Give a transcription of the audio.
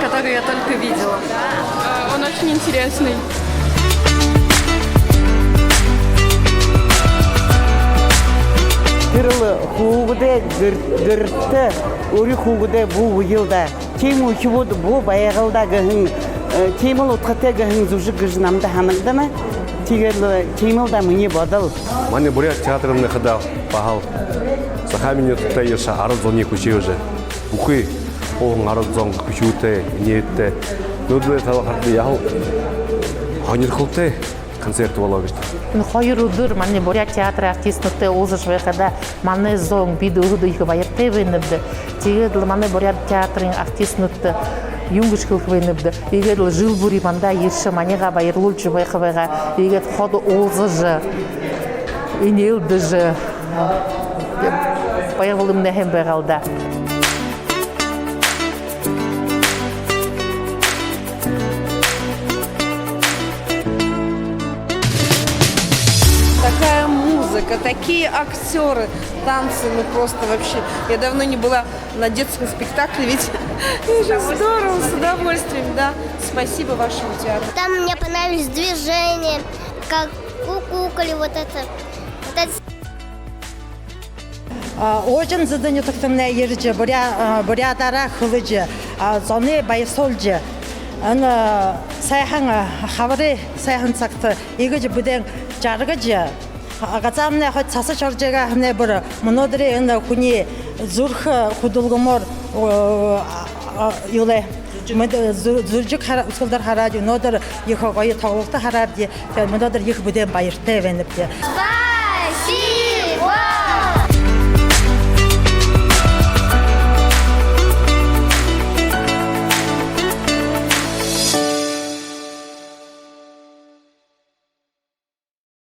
который я только видела. Он очень интересный. Кырлы хугуде гырты ури хугуде бу йылда чему чуд бу баягылда гын чемыл утхате гын зужы гыжнамда ханагдана тигерлы чемылда мне бодал Мане бурят театрын хада пахал сахамине тутайша арзони кучи уже бухи он арзон кучуте ниетте нудле талахарды ял ханирхулте концерт болагышты. Хайрудур мане бурят театр артистныкты озыш векада мане зон бидугуду их байырте венебде тигедл мане бурят театрын артистныкты юнгыш кылвенебде игедл жыл бури манда ерше манега байырлулчу векавега игед ходу озыжы инелдыжы байырлым нехем бералда. Такая музыка, такие актеры, танцы, ну просто вообще. Я давно не была на детском спектакле, ведь это здорово, с удовольствием, да. Спасибо вашему театру. Там мне понравились движения, как кукукали, вот это. Очень задание тактамная ежече, бурятара хулыжи, зоны байсолжи. Ана сайхан хавары сайхан цагт игэж бүдэн жаргаж газамны хот цасаж оржэга хэмнэ бүр монодри энэ хүний зүрх худулгомор юлэ зүржиг үзэлдэр хараад өнөөдөр их гоё тоглолт хараад тэгээд монодр их бүдэн баяртай байна гэдэг.